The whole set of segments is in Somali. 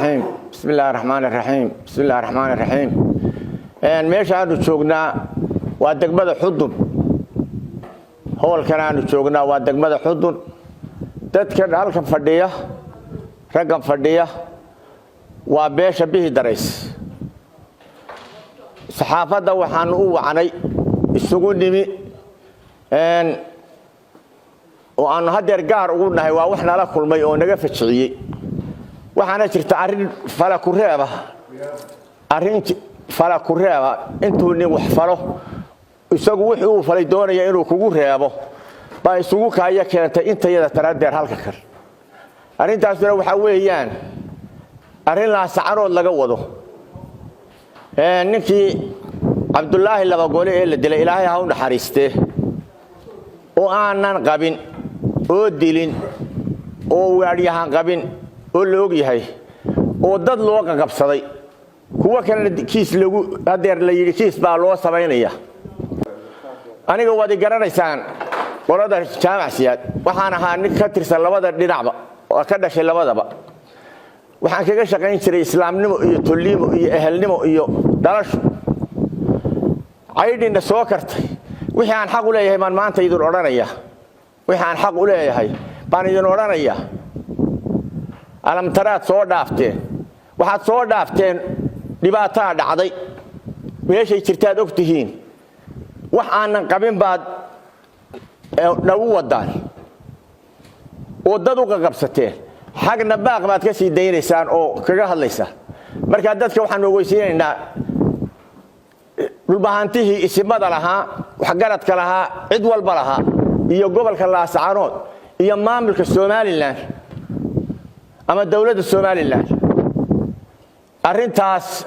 الرحيم بسم الله الرحمن الرحيم بسم الله الرحمن الرحيم meesha aanu joognaa waa degmada Xudun howlkan aanu joognaa waa degmada Xudun dadka halkan fadhiya raggan fadhiya waa beesha bihi darays saxaafadda waxaan u wacnay isugu nimi oo aan hadeer gaar ugu nahay waa wax nala kulmay oo naga fajiciyay waxaana jirta arin fala ku reeba intuu nin wax falo isagu wuxuu u falay doonaya inuu kugu reebo baa isugu kaaya keentay intayada taradeer halka kale arintaasna waxa weeyaan arin la sacarood laga wado ninkii Abdullaahi laba goole ee la dilay Ilaahay ha u naxariistee oo aanan qabin oo dilin oo waaryahan qabin oo loog yahay oo dad loo qabsaday kuwa kale kiis lagu hadeer la yiri kiis baa loo sameynaya aniga wadi garanaysaan qolada jaamacsiyaad waxaan ahaa nin ka tirsan labada dhinacba oo ka dhashay labadaba waxaan kaga shaqayn jiray islaamnimo iyo tuliimo iyo ehelnimo iyo dalasho aydina soo kartay wixii aan xaq u leeyahay man maanta idin oranaya wixii aan xaq u leeyahay baan idin oranaya alam taraad soo dhaafteen waxaad soo dhaafteen dhibaato dhacday meeshay jirtaad ogtihiin wax aanan qabin baad nagu wadaan oo dad u qabsateen xagna baaq baad ka sii daynaysaan oo kaga hadlaysaan marka dadka waxaan ogeysiinaynaa dhulbahantihi isimada lahaa wax garadka lahaa cid walba lahaa iyo gobolka Laascaanood iyo maamulka Soomaaliland ama dawladda Soomaaliland arintaas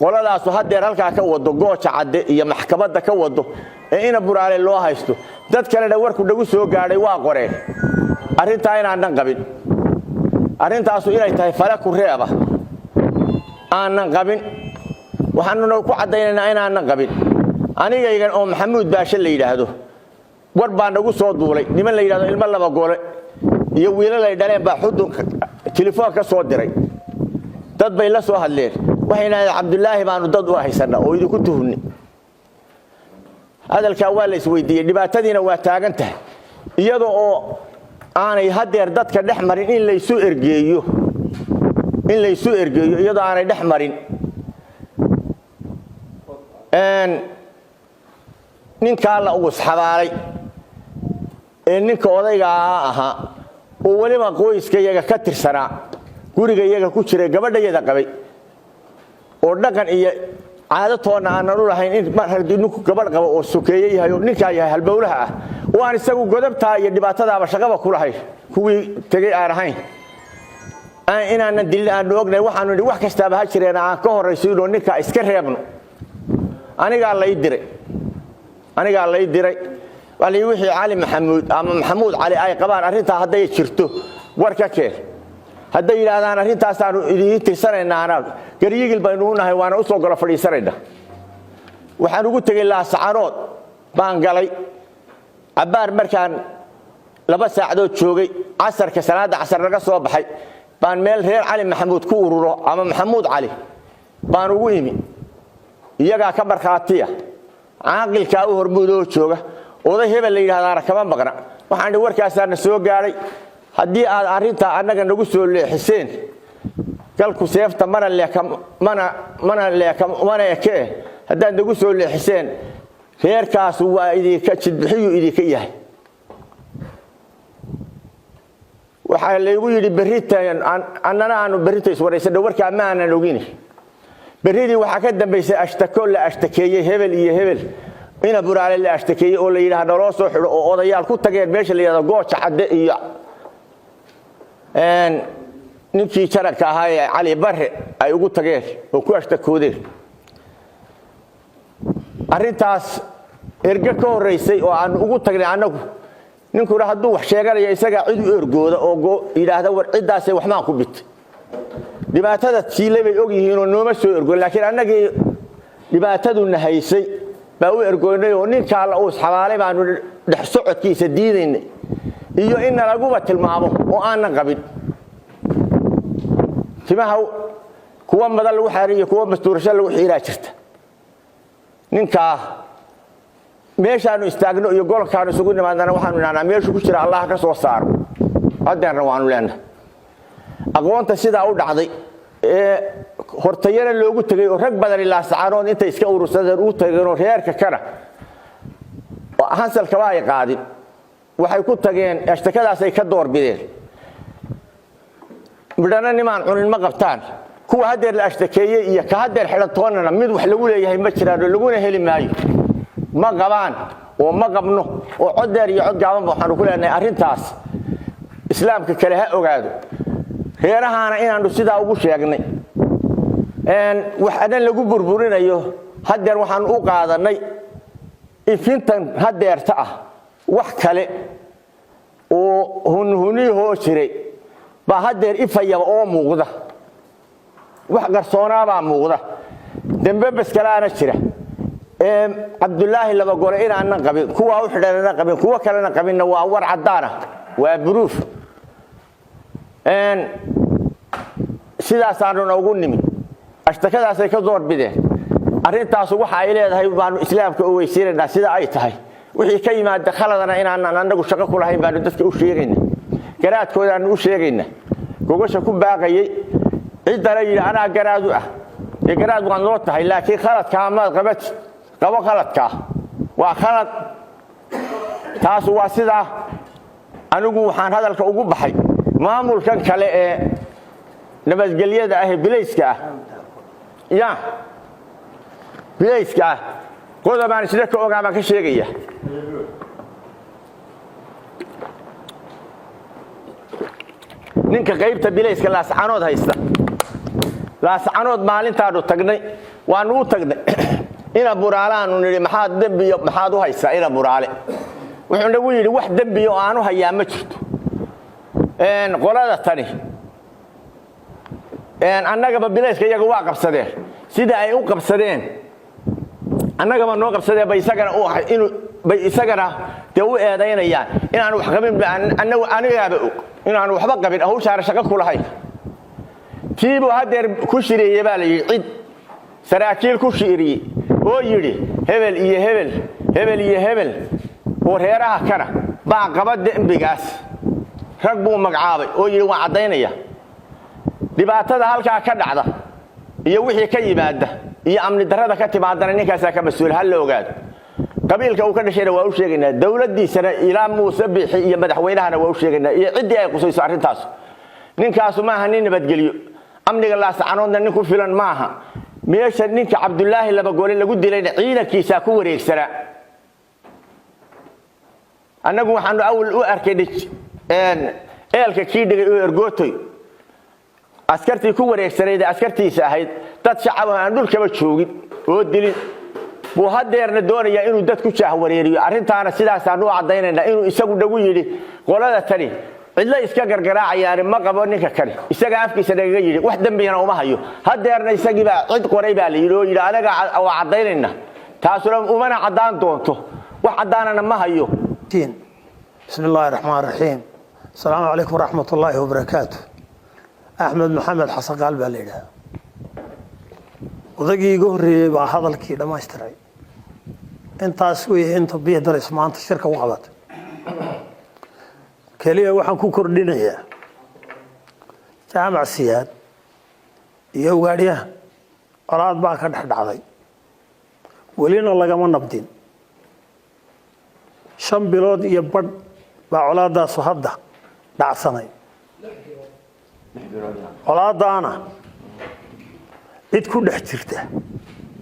qoladaas hadeer halka ka wado gooja cadde iyo maxkamadda ka wado ee ina buraale loo haysto dad kale warku dhagu soo gaaray waa qoreen arintaa inaan qabin arintaas inay tahay fala ku reeba aanan qabin waxaanu ku cadaynaynaa inaan qabin anigaygan oo Maxamuud Baashe la yiraahdo war baan nagu soo duulay niman la yiraahdo ilmo laba goole iyo wiilal ay dhaleen baa Xudun telefoon ka soo diray dad bay la soo hadleen waxayna Abdullaahi baanu dad u haysanaa oo idinku tuhni hadalka waa la isweydiiyay dhibaatadiina waa taagan tahay iyadoo oo aanay hadeer dadka dhaxmarin in la isu ergeeyo iyadoo aanay dhaxmarin ninka la ugu xabaalay ninka odayga ahaa oo waliba qoyska iyaga ka tirsanaa guriga iyaga ku jiray gabadhayada qabay oo dhaqan iyo caado toona aan u lahayn in mar hadii ninku gabadh qabo oo sokeeyay yahay ninka yahay halbowlaha ah oo aan isagu godabta iyo dhibaatadaaba shaqaba ku lahayn kuwii tagay aan ahayn inaan dilin aan ognay waxaanu wax kastaaba ha jireen aan ka horeysiino ninka iska reebno aniga la diray wali wixii Ali Maxamuud ama Maxamuud Ali ay qabaan arinta haday jirto warka kee haday yiraahdaan arintaas aanu idin tirsanayna gariyigil baynu nahay waana u soo gala fadhiisanayna waxaan ugu tagay Laascaanood baan galay abaar markaan 2 saacadood joogay casarka salaada casar laga soo baxay baan meel reer Ali Maxamuud ku ururo ama Maxamuud Ali baan ugu imi iyaga ka marxaatiya aqalka u hormuudoo jooga oday hebel la yiraahdo kama maqna waxaan warkaasana soo gaaray hadii aad arinta anaga nagu soo leexiseen galku seefta mana eke hadaa nagu soo leexiseen reerkaas waa idinka jidbixiyo idinka yahay waxa la igu yiri baritaan annana aanu baritais wareysay warka ma aanan ogin بريدي وحكا دنبيسay ashtako la ashtakeeyay hebel iyo hebel ina buraale la ashtakeeyay oo la yiraahdo loo soo xiro oo odayaal ku tageen meesha la yiraahdo gooja cadde iyo ninkii jaranka ahaa Ali Barre ay ugu tageen oo ku ashtakoodeen arintaas erga ka horeysay oo aan ugu tagnay anagu ninku hadduu wax sheeganaya isaga cid u ergooda oo yiraahdo war cidaas wax ma ku bit dhibaatada tiilay bay og yihiin oo nooma soo ergo laakiin anagii dhibaatadu nahaysay baa u ergoonay oo ninka la uu xabaalay baanu dhex socodkiisa diidaynay iyo in lagu tilmaamo oo aan qabin timaha kuwa madal lagu xariyo kuwa mastuurasho lagu xiiraa jirta ninka meeshaanu istaagno iyo golkaanu isugu nimaadana waxaanu inaanaa meeshu ku jira Allah ka soo saaro hadeerna waanu leenahay aqoonta sida u dhacday hortayana loogu tagay oo rag badan ilaa sacaanood inta iska urursadeen uu tageen reerka kana hansalka waa ay qaadin waxay ku tageen ashtakadaas ay ka door bideen midana nimaan cunin ma qabtaan kuwa hadeer la ashtakeeyay iyo ka hadeer xidhantoonana mid wax lagu leeyahay ma jiraan laguna heli maayo ma qabaan oo ma qabno oo codeer iyo cod gaaban waxaanu ku leenahay arintaas islaamka kale ha ogaado reerahaana inaanu sidaa ugu sheegnay waxaan lagu burburinayo hadeer waxaan u qaadanay ifintan hadeerta ah wax kale oo hunhuniyo jiray ba hadeer ifaya oo muuqda wax qarsoonaa baa muuqda dambe bas kalaana jira Abdullaahi laba gore inaan qabin kuwa u xidhanana qabin kuwa kalena qabinna waa war cadaana waa proof sidaas aanu ugu nimi ashtakadaas ay ka door bideen arintaas waxa ay leedahay baanu islaamka u weysiinayna sida ay tahay wixii ka yimaada khaladana inaan anagu shaqo ku lahayn baanu dadka u sheegayna garaadkooda aan u sheegayna gogasha ku baaqayay cidana yiri ana garaadu ah garaad waan loo tahay laakiin khaladka ma qabad qabo khaladka waa khalad taas waa sida anigu waxaan hadalka ugu baxay maamulkan kale ee nabadgelyada ah bilayska ya bilayska qodobaan sida ka ogaama ka sheegaya ninka qaybta bilayska la saanood haysta la saanood maalintaadu tagnay waan u tagnay ina buraalaanu niri maxaa dambiyo maxaad u haysaa ina buraale wuxuu nagu yiri wax dambiyo aanu hayaa ma jirto qolada tani annagaba bilayska iyagu waa qabsadeen sida ay u qabsadeen annagaba noo qabsadeen bay isagana u eedaynayaan inaan wax qabin anigaaba inaan waxba qabin hawshaana shaqo ku lahayn tiibu hadeer ku shiriyay baa la yiri cid saraakiil ku shiriyay oo yiri hebel iyo hebel hebel iyo hebel oo reeraha kana baa qabad dambigaas rag buu magacaabay oo yiri waa cadaynaya dibaatada halka ka dhacda iyo wixii ka yimaada iyo amni darada ka timaadana ninkaas ka mas'uul hal la ogaado qabiilka uu ka dhashay waa u sheegaynaa dawladdiisana ilaa Muuse Bixi iyo madaxweynahana waa u sheegaynaa iyo cidii ay qusayso arintaas ninkaas ma aha nin nabadgeliyo amniga la saanoodna nin ku filan ma aha meesha ninka Abdullaahi laba goole lagu dilayna ciidankiisa ku wareegsana annagu waxaanu awal u arkaynay eelka kii dhigay oo ergootoy askartii ku wareegsanay askartiisa ahayd dad shacab aan dhulkaba joogin oo dilin buu hadeerna doonaya inuu dad ku jaah wareeriyo arintaana sidaas aanu cadaynayna inuu isagu dhagu yiri qolada tani cidla iska gargaraacayaan ma qabo ninka kale isaga afkiisa dhaga yiri wax dambiyana uma hayo hadeerna isagiiba cid qoray baa la yiri oo yiri anaga waa cadaynayna taasuna umana cadaan doonto wax cadaanana ma hayo bismillaahir rahmaanir rahiim assalaamu alaykum warahmatullaahi wabarakaatuh أحمد محمد حسن قال بالله وذاكي يقولي بهذا الكي لما اشتري أنت أسوي أنت بيدرس ما أنت الشركة وقبت كليه وحن كوكردينا يا جامع السياد يوغاريا أراد باك نحد عضي ولين الله كمان نبدين شم بلاد يبرد بعلادا صهدا دعسناي colaadaana cid ku dhex jirta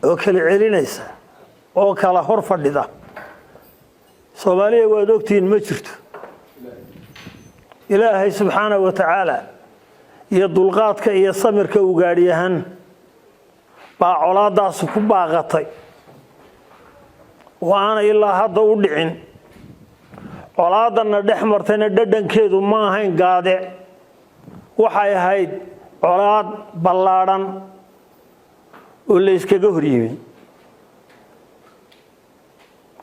oo kala celinaysa oo kala hor fadhida Soomaaliya waa ogtiin ma jirto Ilaahay subhanahu wa ta'ala iyo dulqaadka iyo samirka uu gaadhiyahan baa colaadaas ku baaqatay waana ilaa hadda u dhicin colaadana dhex martayna dhadhankeedu ma ahayn gaade waxay ahayd colaad ballaaran oo la iskaga horyimay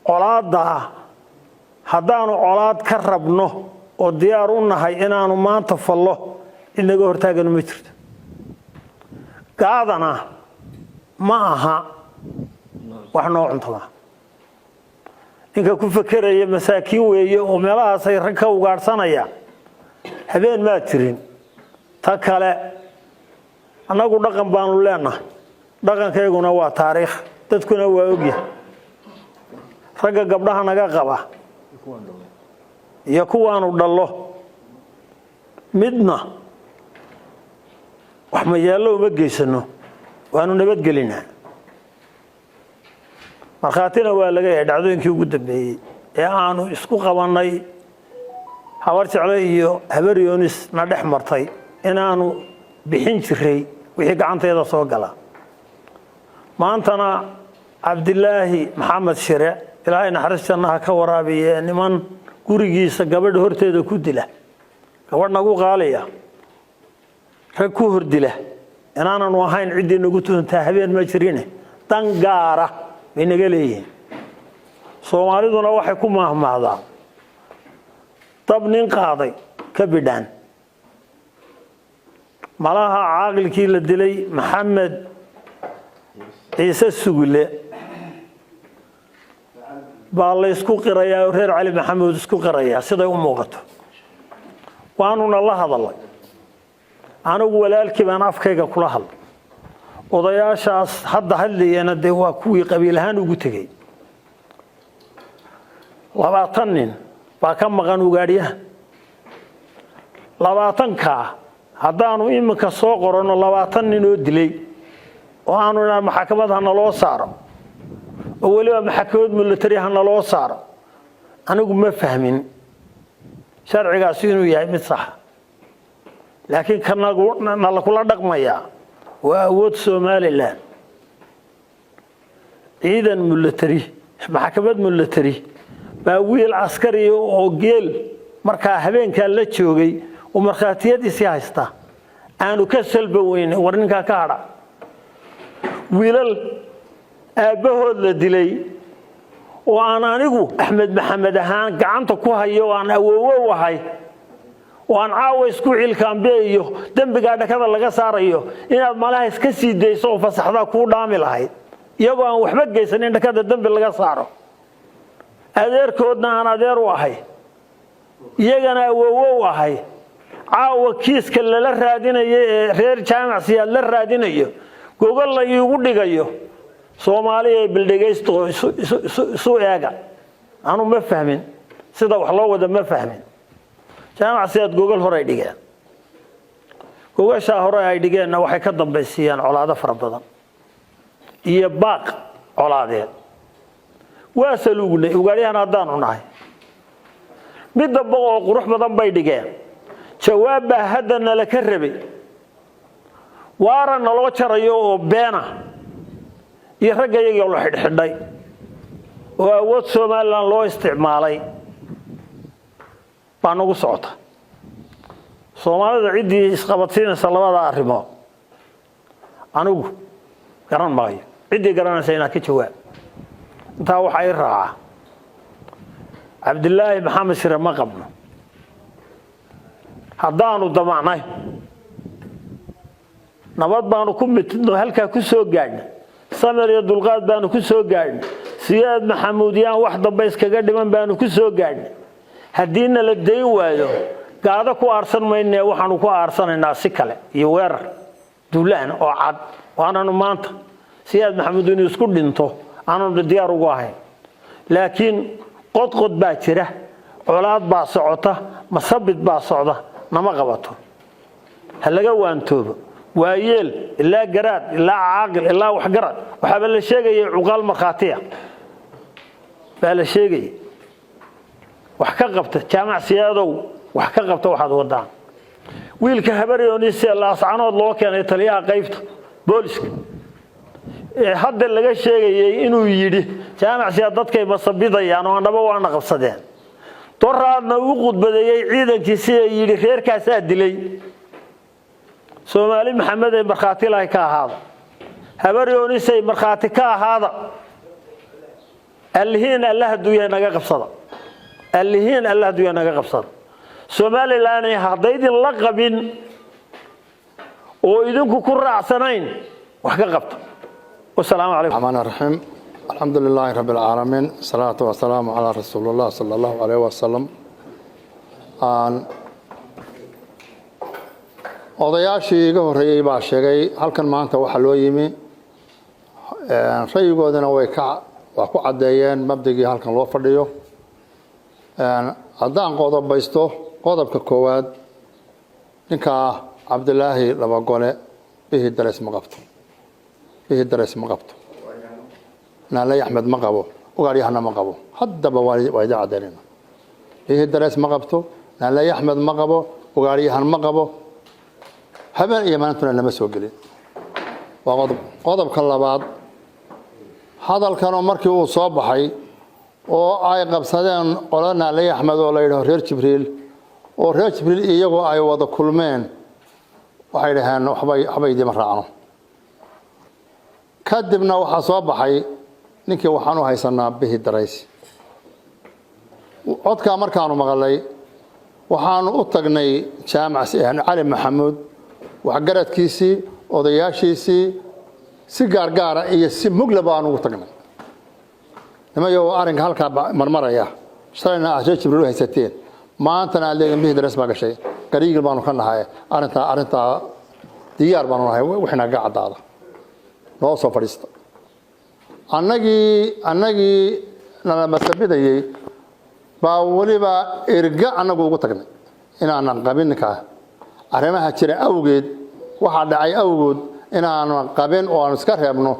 colaada haddaanu colaad ka rabno oo diyaar u nahay inaanu maanta fallo inaga hortaagan ma jirto qaadana ma aha wax noo cuntama ninka ku fakaraya masaakiin weeye oo meelahaas ay rag ka ugaarsanaya habeen ma tirin ta kale anagu dhaqan baanu leenahay dhaqankeeguna waa taariikh dadkuna waa ogyahay ragga gabdhaha naga qaba iyo kuwaanu dhalo midna wax ma yeelo uma geysano waanu nabad gelinaa markhaatina waa laga yahay dhacdooyinkii ugu dambeeyay ee aanu isku qabanay habar jeclo iyo habar yoonis na dhex martay inaanu bixin jiray wixii gacanteeda soo gala maantana cabdilaahi maxamed shire ilaahay naxariis jannaha ka waraabiye niman gurigiisa gabadh horteeda ku dila gabadh nagu qaaliya rag ku hordila inaananu ahayn ciddii nagu tuntaa habeen ma jirine dan gaara bay naga leeyihiin soomaaliduna waxay ku mahmahdaa dab nin qaaday ka bidhaan malaha caaqilkii la dilay maxamed ciise sugule baa la isku qirayaa oo reer cali maxamuud isku qirayaa siday u muuqato waanuna la hadalay anigu walaalkii baan afkayga kula hadlay odayaashaas hadda hadlayana dee waa kuwii qabiil ahaan ugu tegey 20 nin baa ka maqan ugaadhiyaha 20ka haddaanu iminka soo qorano 20 nin oo dilay oo aanu inaan maxkamad hana loo saaro oo waliba maxkamad military hana loo saaro anigu ma fahmin sharcigaasi inuu yahay mid sax laakiin kana la kula dhaqmaya waa awood Soomaaliland ciidan military maxkamad military baa wiil askari oo geel markaa habeenka la joogay oo markhaatiyadiisa haysta aanu ka salba weyn warninka ka hadha wiilal aabahood la dilay oo aan anigu Axmed Maxamed ahaan gacanta ku hayo aan awoowo wahay oo aan caawa isku cilkaanbeeyo dambiga dhakada laga saarayo inaad malaha iska sii deyso oo fasaxda ku dhaami lahayd iyagoo aan waxba geysanin dhakada dambi laga saaro adeerkoodna aan adeer u ahay iyagana awoowo u ahay caawa kiiska lala raadinayo ee reer jaamacsiyaad la raadinayo gogol la iigu dhigayo Soomaaliya bildhigaysto soo eega aanu ma fahmin sida wax loo wada ma fahmin jaamacsiyaad gogol hore ay dhigeen gogasha hore ay dhigeen waxay ka dambeysiyaan colaado fara badan iyo baaq colaadeed waa saluugnay ugaariyaan haddaanu nahay midda boqo qurux badan bay dhigeen jawaab baa haddana la ka rabay waara naloo jarayo oo beena iyo ragayagii la xidhxidhay oo awood Soomaaliland loo isticmaalay baa nagu socota Soomaalida cidii isqabadsiinaysa labada arrimood anigu garan maayo cidii garanaysa inaa ka jawaab intaa waxay raaca cabdilaahi maxamed shire ma qabno haddaanu damacnay nabad baanu ku midno halkaa ku soo gaadhnay samir iyo dulqaad baanu ku soo gaadhnay siyaad maxamuudiyaan wax dambe iskaga dhiman baanu ku soo gaadhnay haddiina la dayn waayo gaada ku aarsan maynee waxaanu ku aarsanaynaa si kale iyo weerar duulaan oo cad waananu maanta siyaad maxamuud inuu isku dhinto aanu diyaar ugu ahayn laakiin qodqod baa jira colaad baa socota masabid baa socda nama qabato halaga waantoobo waayeel ilaa garaad ilaa caaqil ilaa wax garad waxa la sheegay cuqaal markhaatiya baa la sheegay wax ka qabta jaamacsiyadow wax ka qabta waxaad wadaan wiilka habaryoonise laascanood loo keenay taliyaha qaybta booliska hadda laga sheegay inuu yiri jaamacsiyad dadkay masabidayaan oo anaba waana qabsadeen doraadna uu qudbadeeyay ciidankiisa yiri reerkaas dilay Soomaali Maxamed ay markhaati lahay ka ahaada habaryoonise markhaati ka ahaada alhiin Allah duuya naga qabsada alhiin Allah duuya naga qabsada Soomaaliland haddii la qabin oo idinku ku raacsanayn wax ka qabto wassalaamu calaykum الرحمن الرحيم الحمد لله رب العالمين الصلاة والسلام على رسول الله صلى الله عليه وسلم odayaashii iga horeeyay baa sheegay halkan maanta waxa loo yimi rayigoodana waa ku cadeeyeen mabdagii halkan loo fadhiyo haddaan qodobaysto qodobka koowaad ninka cabdilaahi laba gole bihii dareys ma qabto naalay axmed ma qabo ugaaryahana ma qabo haddaba waa idin cadeynayna bihii dareys ma qabto naalay axmed ma qabo ugaaryahan ma qabo habeen iyo maantuna lama soo gelin waa qodobka labaad hadalkanoo markii uu soo baxay oo ay qabsadeen qolo naalay axmed oo la yidhaho reer jibriil oo reer jibriil iyagoo ay wada kulmeen waxay dhaheen waxba idima raacno kadibna waxaa soo baxay ninkii waxaan u haysanaa bihi darays codkaa markaanu maqalay waxaanu u tagnay jaamac cali maxamuud waxgaradkiisii odayaashiisii si gaargaara iyo si mugla baanu ugu tagnay nimayo arrinka halkaa marmaraya shalayna aad reer jibriil u haysateen maantana aad leediin bihi darays baa gashay gariigil baanu ka nahay arrintaa diyaar baanu nahay wixii naga caddaada noo soo fadhiista annagii nala masabidayey baa weliba erga annagu ugu tagnay inaanan qabin ninkaa arrimaha jira awgeed waxaa dhacay awgood inaanan qabin oo aan iska reebno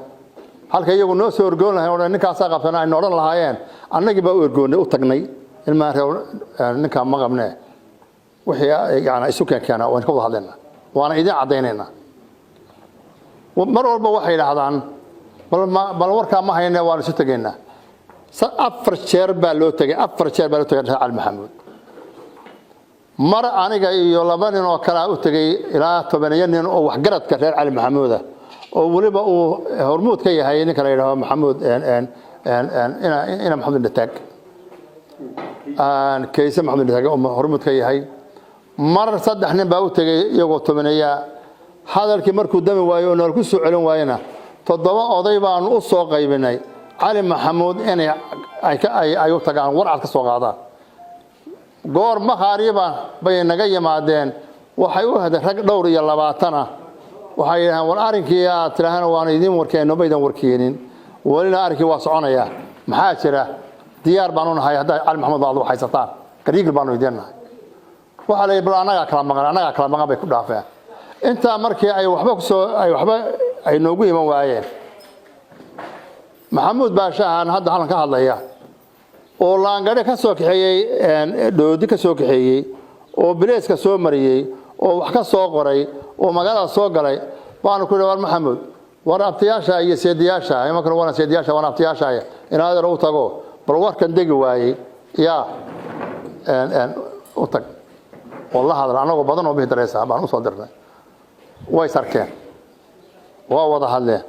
halka iyagu noo soo ergoon lahayn oo ninkaasaa qabsana aynu odhan lahaayeen annagii baa u ergoonnay u tagnay ilmaa ninkaa ma qabne wixii yani isu keenkeena waan ka wada hadlaynaa waana idin caddaynaynaa mar walba waxay idhaahdaan bal warkaa ma hayne waan isu tegaynaa 4 jeer baa loo tegay cali maxamuud mar aniga iyo 2 nin oo kale u tegay ilaa 10 nin oo waxgaradka reer cali maxamuud oo waliba uu hormuud ka yahay ninka la yiraahdo maxamuud ina maxamuud dhataag kayse maxamuud dhataag oo hormuud ka yahay mar 3 nin baa u tegay iyagoo 10 hadalkii markuu dami waayo oo nool ku soo celin waayna 7 oday baan u soo qaybinay cali maxamuud inay ay u tagaan warcad ka soo qaadaan goor ma qaariba bay naga yimaadeen waxay u haday rag dhowr iyo 20 waxay yiraahdeen war arinkii aad tiraahana waan idin warkeenno baydan warkeenin walina arinkii waa soconaya maxaa jira diyaar baan u nahay hadda cali maxamuud baad waxaysataan gariigil baan u idinahay waxa la yiraahdaa anaga kala maqan bay ku dhaafeen inta markii ay waxba ay noogu iman waayeen maxamuud baashahan hadda halkan ka hadlaya oo laangare ka soo kaxeeyay doodi ka soo kaxeeyay oo bileeska soo mariyay oo wax ka soo qoray oo magaalada soo galay baan ku dhawaar maxamuud war abtiyaasha iyo seediyaasha ay markaa wana seediyaasha wana abtiyaasha inaad u tago bal warkan degi waayay ya u tag wallahi hadal anagu badan oo bixi dareysa baan u soo dirnay way sarkeen waa wada hadleen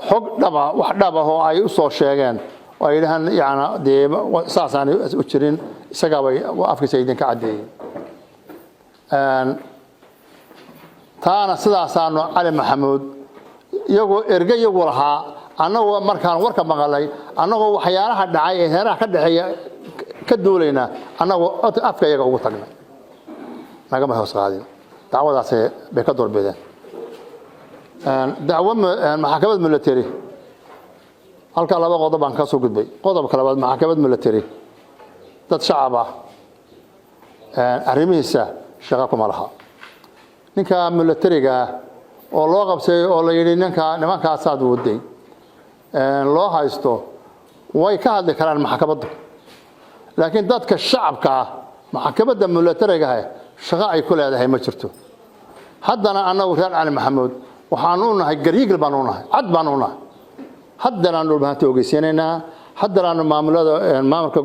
xog dhaba wax dhaba oo ay u soo sheegeen oo ay dhahan yaana de saasaan u jirin isaga way afkiisa idin ka cadeeyay taana sidaasaan cali maxamuud iyagoo erga iyagu lahaa annagoo markaan warka maqalay annagoo waxyaalaha dhacay ee heeraha ka dhaxeeya ka duulayna annagoo afka iyaga ugu tagnay nagama hoos qaadin dacwadaas bay ka doorbideen dacwo maxkamad military halka 2 qodob baan ka soo gudbay qodobka labaad maxkamad military dad shacab ah arrimihiisa shaqo kuma laha ninka militariga oo loo qabsay oo la yiri nimankaas aad waday loo haysto way ka hadli karaan maxkamadda laakiin dadka shacabka maxkamadda militariga shaqo ay ku leedahay ma jirto haddana anagu reer cali maxamuud waxaan u nahay gariigil baan u nahay cad baan u nahay haddana aanu dhulbaanta ogeysiinaynaa haddana aanu maamulka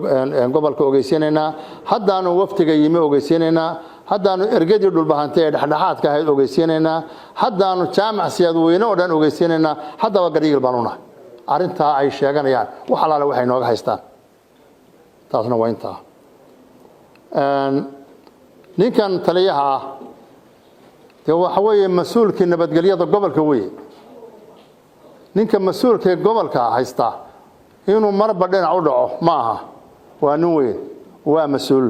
gobolka ogeysiinaynaa haddaanu waftiga yimi ogeysiinaynaa haddaanu ergadii dhulbaanta ee dhexdhexaadka ahayd ogeysiinaynaa haddaanu jaamac siyaadweyne oo dhan ogeysiinaynaa haddaba gariigil baan u nahay arrintaa ay sheeganayaan wax alaale waxay nooga haystaan taasna waa intaa ninkan taliyaha dee waxa weeye mas-uulkii nabadgelyada gobolka weeye ninka mas-uulka ee gobolka haysta inuu marba dhinac u dhaco ma aha waa nin weyn waa mas-uul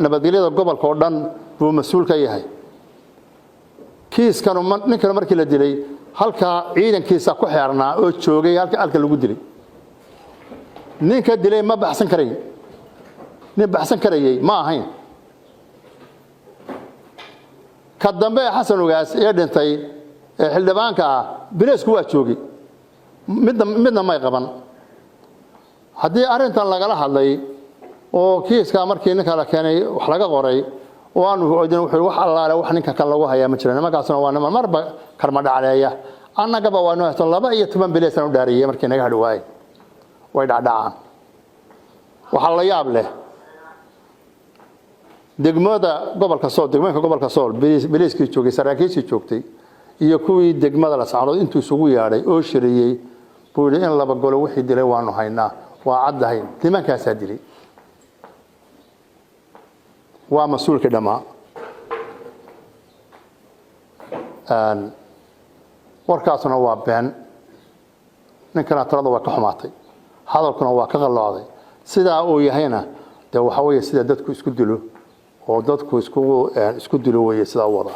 nabadgelyada gobolka oo dhan buu mas-uul ka yahay kiiskanu ninkan markii la dilay halkaa ciidankiisa ku xeernaa oo joogay halka lagu dilay ninka dilay ma baxsan karay nin baxsan karayay ma ahayn ka dambe xasan ugaas ee dhintay ee xildhibaanka ah bileesku waa joogay midna may qaban haddii arrintan lagala hadlay oo kiiska markii ninka la keenay wax laga qoray oo aanu oodin wuxuu wax allaale wax ninka kan lagu hayaa ma jiraan markaasna waa niman marba karma dhacleeya annagaba waa noo 12 bileesan u dhaariyay markii naga hadwaay way dhacdhacaan waxa la yaab leh degmada gobolka Sool bileeskii joogay saraakiishii joogtay iyo kuwii degmada la socdo intuu isugu yaadhay oo shiriyay buu in laba golo wixii dilay waanu haynaa waa caddahay nimankaas dilay waa mas'uulka dhamaa warkaasuna waa been ninkana talada waa ka xumaatay hadalkuna waa ka qalooday sidaa uu yahayna de waxa weeye sida dadku isku dilo oo dadku isku dilo weeye sida wada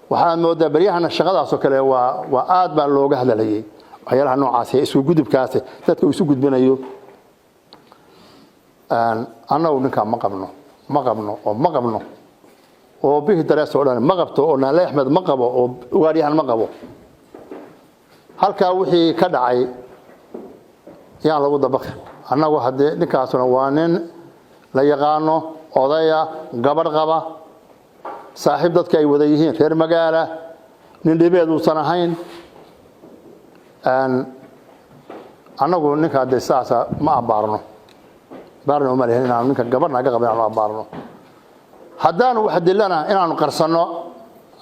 waxaan moodaa bariyahana shaqadaas oo kale waa aad baa looga hadlayay waxyaalaha noocaas ah isku gudubkaas dadku isu gudbinayo annagu ninka ma qabno oo bihi daraas oo dhan ma qabto oo Naale Axmed ma qabo oo ugaariyahan ma qabo halka wixii ka dhacay yaa lagu dabaqay annagu hadee ninkaasuna waa nin la yaqaano odaya gabadh qaba saaxiib dadka ay wada yihiin reer magaala nin dhibeed uu san ahayn annagu ninka hadee saasa ma abaarno baarno ma leeyahay inaan ninka gabadhna ga qabaan aan abaarno haddaan wax dilana inaanu qarsano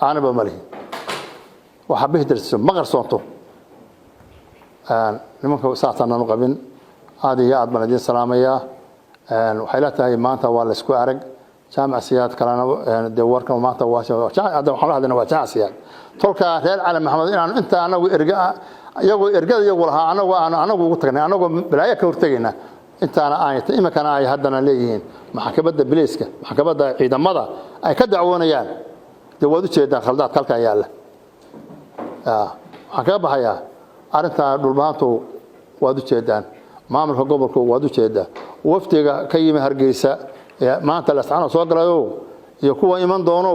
aanaba ma leeyahay waxa bixirsan ma qarsoonto nimanka saasana ma qabin aadiya aad baan idin salaamaya waxay la tahay maanta waa la isku arag jaamacsiyaad kalena de warka maanta waa jaamacada waxaan la hadlaynaa waa jaamacsiyaad tolka reer cali maxamed inaan inta anagu ergada iyagu lahaa anagu ugu tagnay anagu balaayo ka hortagayna intaana aayta imikana ay haddana leeyihiin maxkamadda bileeska maxkamadda ciidamada ay ka dacwoonayaan de waad u jeedaan khaldaad halka yaala waxaan ka baxayaa arinta dhulbaantu waad u jeedaan maamulka gobolka waad u jeedaa waftiga ka yimi Hargeysa maanta la saxano soo galayo iyo kuwa iman doono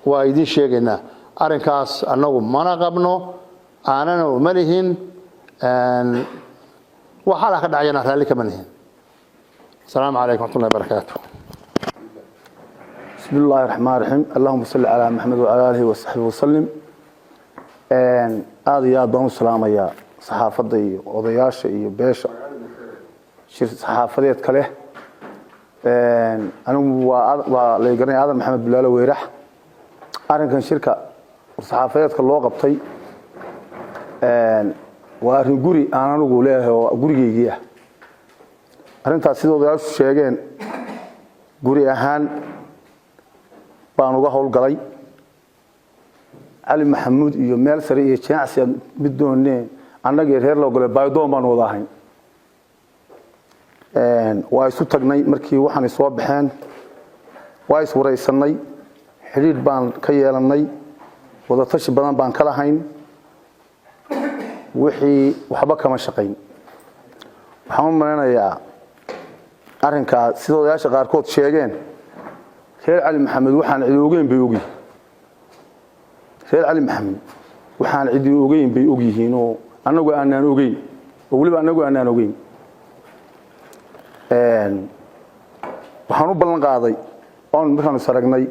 waa idin sheegaynaa arinkaas anagu mana qabno aanana ma lihin waxa la ka dhacayna raali kama lihin السلام عليكم ورحمة الله وبركاته بسم الله الرحمن الرحيم اللهم صل على محمد وعلى آله وصحبه وسلم يا دون السلام يا صحافة وضياش بيش شير صحافة كله أنا وليقرني هذا محمد بلال ويرح أنا كان شركة صحافة كله قبطي وأرجوري أنا أقول له أقولي arintaas sidoo ay sheegeen guri ahaan baan uga howlgalay Ali Maxamuud iyo meel sare iyo jinaacsi mid dooneen annaga reer loo galay baydoon baan wada ahayn waa isu tagnay markii waxaan soo baxeen waa is wareysanay xiriir baan ka yeelanay wada tashi badan baan kala hayn wixii waxba kama shaqeyn waxaan maranayaa arrinka sidoo yaasha qaarkood sheegeen reer cali maxamed waxaan cid ogeyn bay ogi reer cali maxamed waxaan cid ogeyn bay ogyihiin oo anagu aanan ogeyn oo waliba anagu aanan ogeyn waxaan u ballan qaaday oo markaan saragnay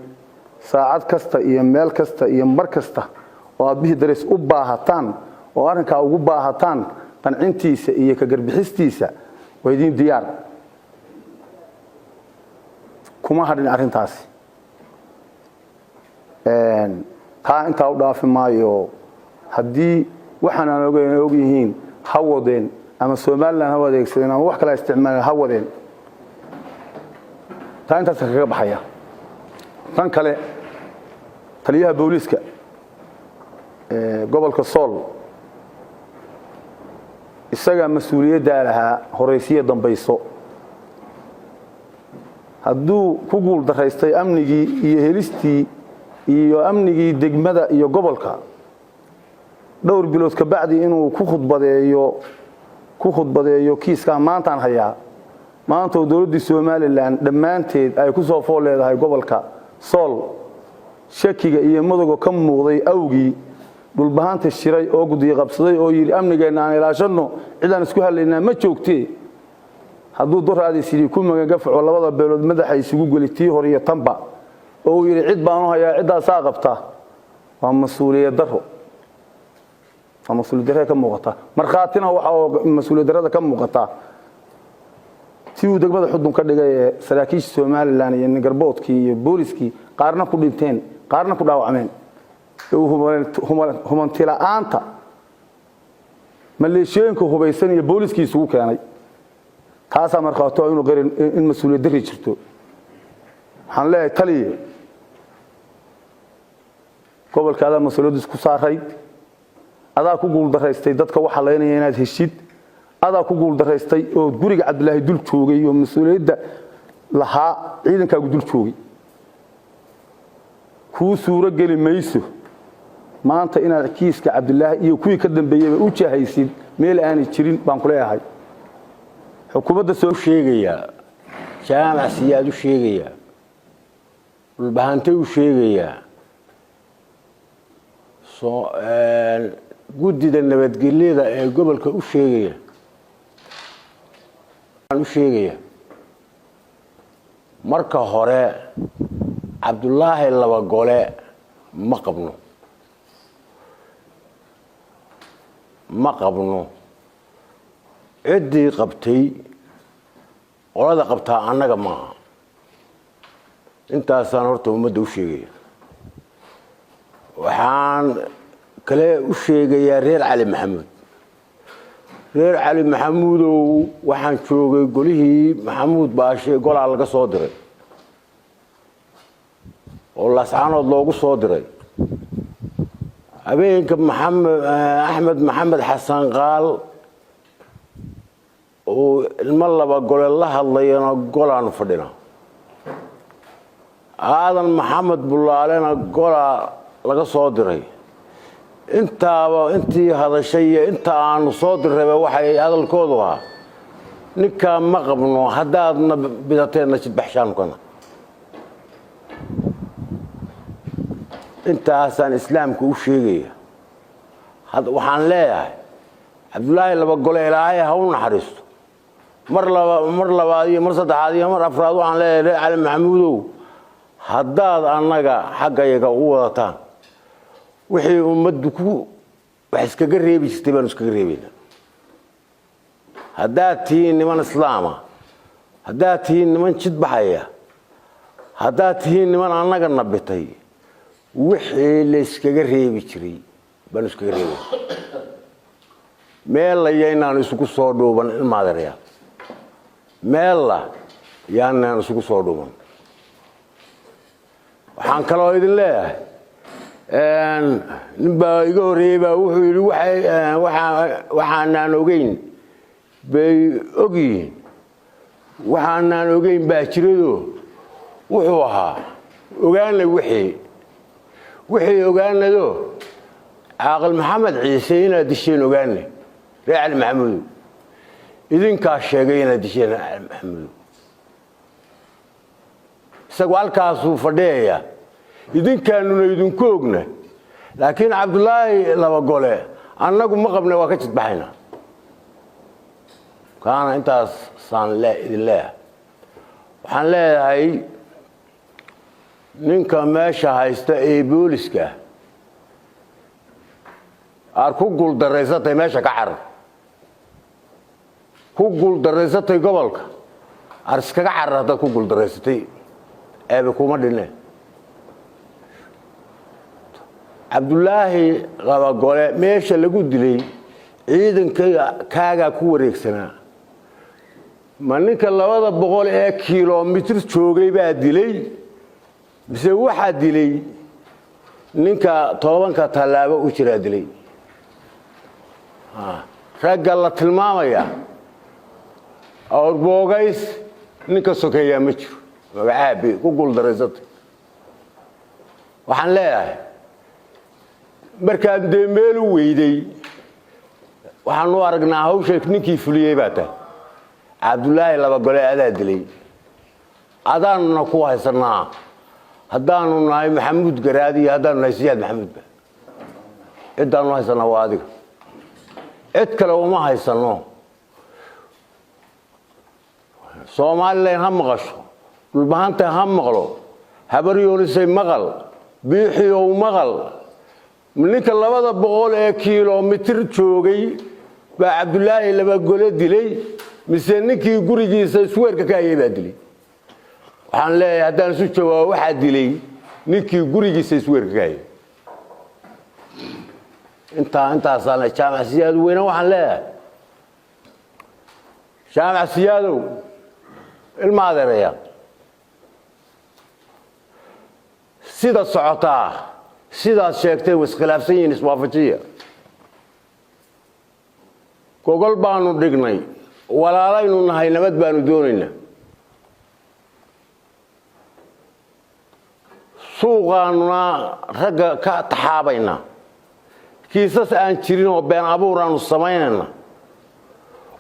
saacad kasta iyo meel kasta iyo mar kasta oo abihi darees u baahataan oo arrinka ugu baahataan qancintiisa iyo ka garbixistiisa way idin diyaar kuma hadin arrintaasi taa inta u dhaafi maayo haddii waxaan aan ogyihiin hawadeen ama Soomaaliland hawada adeegsadeen ama wax kale isticmaalaan hawadeen taa intaas kaga baxaya tan kale taliyaha booliska gobolka Sool isaga mas'uuliyadda lahaa horeysiye dambayso hadduu ku guul daraystay amnigii iyo helistii iyo amnigii degmada iyo gobolka dhowr bilood ka bacdi inuu ku khudbadeeyo kiiska maantaan hayaa maanta dawladda Soomaaliland dhamaanteed ay ku soo fool leedahay gobolka Sool shakiga iyo madowga ka muuqday awgii dhulbahaanta shiray oo gudiga qabsaday oo yiri amnigeena aan ilaashano cidaan isku haleynaa ma joogtee hadduu duraadii sidii ku magagafaco labada beelood madaxa isugu gelitii hor iyo tanba oo yiri cid baan u hayaa cidaas qabta waa mas'uuliyad daro مسؤولية ka muuqata marxaatina waxa mas'uuliyadda ka muuqata si uu degmada xudun ka dhigay saraakiisha Soomaaliland iyo Garboodkii iyo booliskii qaarna ku dhinteen qaarna ku dhaawacmeen humanti la'aanta maleeshiyeenka hubaysan iyo booliskii isugu keenay taas marxaato inuu qarin in mas'uuliyad darri jirto waxaan leeyahay taliye gobolkaada mas'uuliyad isku saaray adaa ku guul daraystay dadka waxa leenayaa inaad heshid adaa ku guul daraystay oo guriga Cabdilaahi dul joogay oo mas'uuliyadda lahaa ciidankaagu dul joogay ku suura gali mayso maanta inaad kiiska Cabdilaahi iyo kuwii ka dambeeyay u jahaysid meel aan jirin baan ku leeyahay xukuumadda soo sheegaya jaamac siyaad u sheegaya dhulbahaantay u sheegaya guddida nabadgelyada ee gobolka u sheegaya marka hore Cabdulaahi laba gole ma qabno cidii qabtay qolada qabtaa annaga maaha intaasaan horta ummadda u sheegaya waxaan kale u sheegayaa reer Cali Maxamuud oo waxaan joogay golihii Maxamuud Baashe golaa laga soo diray oo laascaanood loogu soo diray habeenka Axmed Maxamed Xasan Qaal oo ilma laba gole la hadlayana golaan fadhina aadan Maxamed Bulaalena golaa laga soo diray intii hadashay inta aan soo diray waxay hadalkoodu ah ninka ma qabno hadaadna bidateena jidbaxshaan kana intaasaan islaamku u sheegaya waxaan leeyahay Cabdulaahi laba gole Ilaahay ha u naxariisto mar labaad iyo mar saddexaad iyo mar afraad waxaan leeyahay Cali Maxamuudow hadaad annaga xaqayaga u wadataan wixii ummaddu ku wax iskaga reebi jirtay baan iskaga reebaynaa haddaad tihiin niman islaama haddaad tihiin niman jid baxaya haddaad tihiin niman annaga nabitay wixii la iskaga reebi jiray baan iskaga reebaynaa meel la yaynaan isugu soo dhuuban ilmaadereya meel la yaanaan isugu soo dhuuban waxaan kaloo idin leeyahay ninbaa iga horeeyay baa wuxuu yiri waxaan ogeyn bay ogyihiin waxaan ogeyn baa jirado wuxuu ahaa ogaanay wixii ogaanado Caaqil Maxamed Ciise inaad disheen ogaanay Cali Maxamuud idinka sheegay inaad disheen Cali Maxamuud isagu halkaas uu fadhiya idinkaanuna idinku ogna laakiin Cabdulaahi laba gole annagu ma qabnay waa ka jidbaxayna kaana intaas saan idin leeyahay waxaan leeyahay ninka meesha haysta ee booliska ku guul daraysatay meesha ka xarar ku guul daraysatay gobolka iskaga xararta ku guul daraysatay eeba kuma dhineen Cabdulaahi laba gole meesha lagu dilay ciidanka kaaga ku wareegsanaa ma ninka 200 kiiloomitir joogay baa dilay mise waxa dilay ninka tobanka tallaabo u jira dilay ragga la tilmaamaya awrboogays ninka sokeeya ma jiro magacaabi ku guuldareysatay waxaan leeyahay markaad meel u weyday waxaan u aragnaa hawsha ninkii fuliyay baa tahay Cabdullaahi laba gole adaa dilay adaanna ku haysanaa haddaanu nahay maxamuud garaadi haddaanu nahay siyaad maxamuud ba cidaanu haysanaa waa adiga cid kale uma haysano Soomaaliland ha maqasho dhulbahanta ha maqlo habaryoonisay maqal biixiyo maqal ninka 200 kiiloomitir joogay baa Cabdullaahi laba gole dilay mise ninkii gurigiisa isweerka ka ayay baa dilay waxaan leeyahay haddaan isu jawaabo waxa dilay ninkii gurigiisa isweerka ka ayay intaasana jaamac siyaad weyna waxaan leeyahay jaamac siyaadow ilma adeeraya sida socotaa sidaad sheegtay iskhilaafsan yihiin iswaafajiya gogol baanu dhignay walaalaynu nahay nabad baanu doonaynaa suuqaanuna ragga ka taxaabayna kiisas aan jirin oo been abuur aanu samaynayna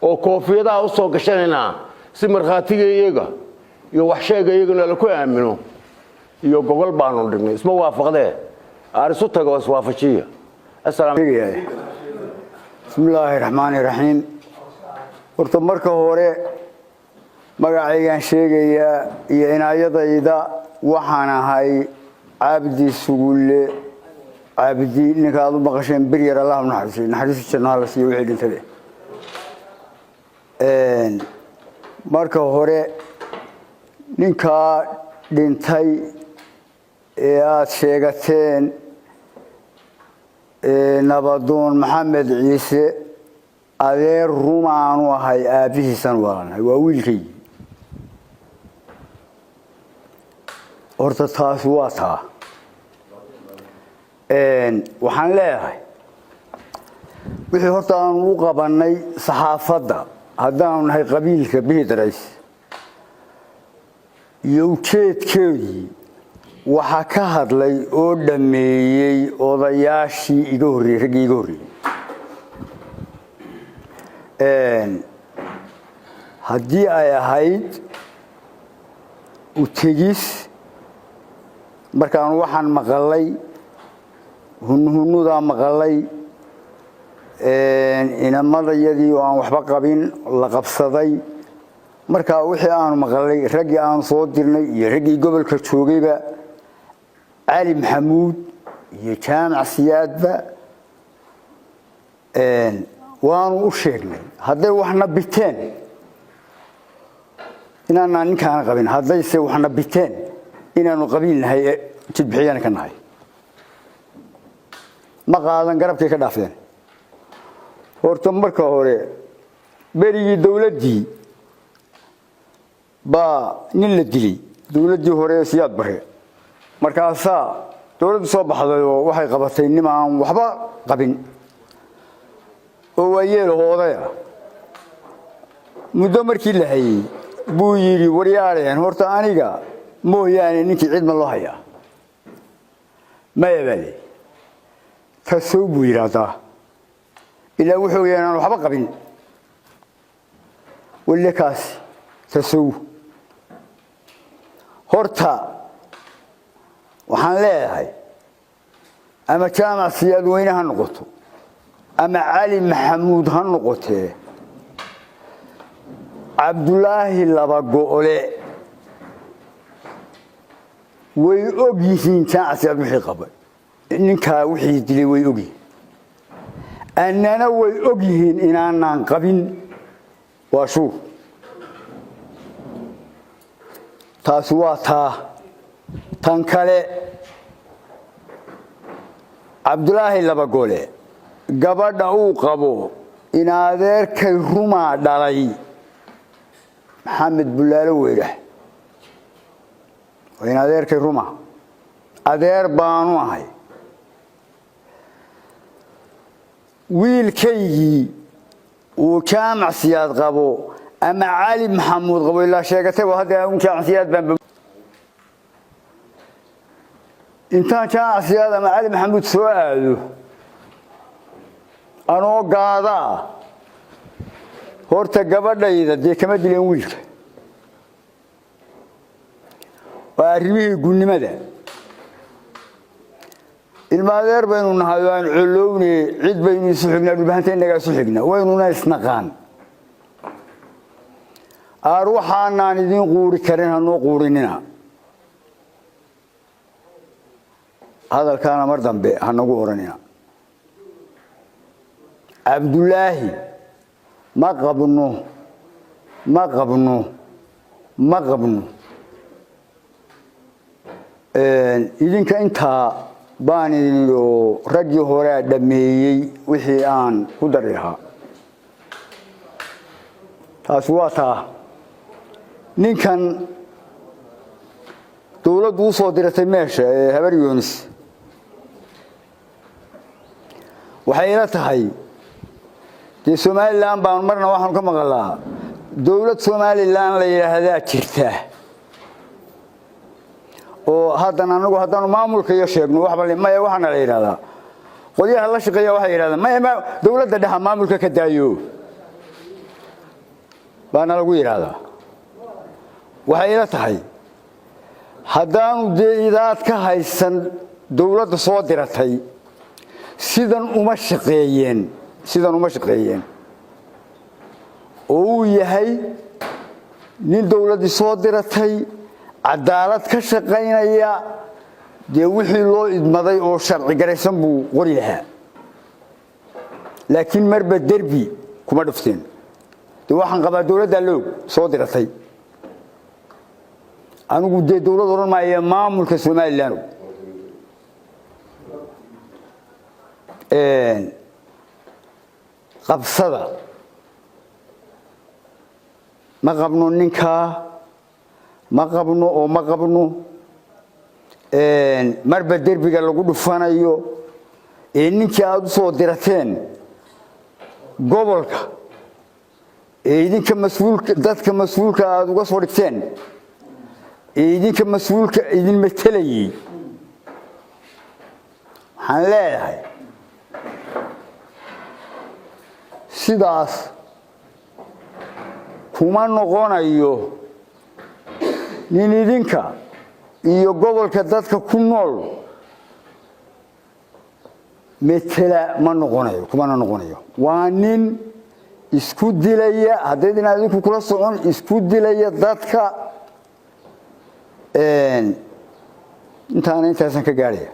oo koofiyadaha u soo gashanayna si markhaatiga iyaga iyo wax sheega iyagana la ku aamino iyo gogol baanu dhignay isma waafaqdee arisu tago iswaafajiya assalaamu alaykum bismillaahi raxmaani raxiim horta marka hore magacaygan sheegaya iyo inaayadayda waxaan ahay cabdi sugulle cabdi ninka aad u maqasheen biryar allah naxariiso jannaha la siiyo wixii dhintay marka hore ninka dhintay ee aad sheegateen nabadoon maxamed ciise adeer rumaanu ahay aabihiisan walaanahay waa wiilkay horta taasi waa taa waxaan leeyahay wixii horta aanu u qabanay saxaafadda haddaanu nahay qabiilka bihidarays iyo ujeedkeedii waxaa ka hadlay oo dhameeyey odayaashii iga horreeyey raggii iga horreeyey haddii ay ahayd u tegis markaan waxaan maqalay hunhunudaa maqalay inamadayadii oo aan waxba qabin la qabsaday markaa wixii aanu maqalay raggii aanu soo dirnay iyo raggii gobolka joogayba cali maxamuud iyo jaamac siyaadba waanu u sheegnay hadday waxna biteen inaanaan ninkaana qabin haddayse waxna biteen inaanu qabiil nahay jidbixiyana ka nahay ma qaadan garabkay ka dhaafteen horta marka hore berigii dowladdii baa nin la dilay dowladdii hore ee siyaad bare markaasaa dowladdu soo baxday oo waxay qabatay nin aan waxba qabin oo waayeel hoodaya muddo markii la hayay buu yidhi waryaaleen horta aniga mooyaane ninkii cid ma loo hayaa maya baa leey tasow buu yidhaahdaa ilaa wuxuu yahay inaan waxba qabin wille kaasi tasow horta waxaan leeyahay ama jaamac siyaad weyne ha noqoto ama cali maxamuud ha noqotee cabdullaahi laba go'ole way og yihiin jaamac siyaad wixii qabay ninkaa wixii dilay way og yihiin annana way og yihiin inaanaan qabin waa shuur taasi waa taa tan kale cabdullaahi laba gole gabadha uu qabo in adeerkay rumaa dhalay maxamed bulaalo weyrax waa in adeerkay ruma adeer baanu ahay wiilkaygii uu jaamac siyaad qabo ama cali maxamuud qabo ilaa sheegatay hadda jaamac siyaad baan intaan jaamac siyaad ama cali maxamuud soo aado anoo gaada horta gabadhayda dee kama dileen wiilka waa arrimihii gunnimada ilmaadeer baynu nahay waan culowne cid baynu isu xignaa dhulbahanta inaga isu xignaa waynuna isnaqaan aar waxaanaan idin quuri karin hanoo quurinina hadalkaana mar dambe hanagu oranina cabdullaahi ma qabno idinka intaa baan idinoo raggii hore dhameeyey wixii aan ku dari lahaa taasi waa taa ninkan dowladdu u soo diratay meesha ee habar yoonis waxay ila tahay dee somalilan baan marna waxaan ka maqalaa dowlad somalilan la yidhaahdaa jirta oo haddana anagu haddaanu maamulka iyo sheegno maya waxaana la yidhahdaa qolyaha la shaqeeya waxay yidhahdaan maya dowladda dhexa maamulka ka daayo baana lagu yidhaahdaa waxay ila tahay haddaanu dee idaad ka haysan dowladda soo diratay sidan uma shaqeeyeen oo uu yahay nin dowladdii soo diratay cadaalad ka shaqaynaya dee wixii loo idmaday oo sharci garaysan buu qori lahaa laakiin marba derbi kuma dhufteen dee waxaan qabaa dowladdaa loog soo diratay anigu dee dowlad odhan maayo maamulka somalilan qabsada ma qabno ninkaa ma qabno marba derbiga lagu dhufanayo ee ninkii aad u soo dirateen gobolka ee idinka dadka mas-uulka aad uga soo dhigteen ee idinka mas-uulka idin matelayay waxaan leeyahay sidaas kuma noqonayo nin idinka iyo gobolka dadka ku nool metela kumana noqonayo waa nin isku dilaya haddaydin adinku kula socon isku dilaya dadka intaana intaasan ka gaadhaya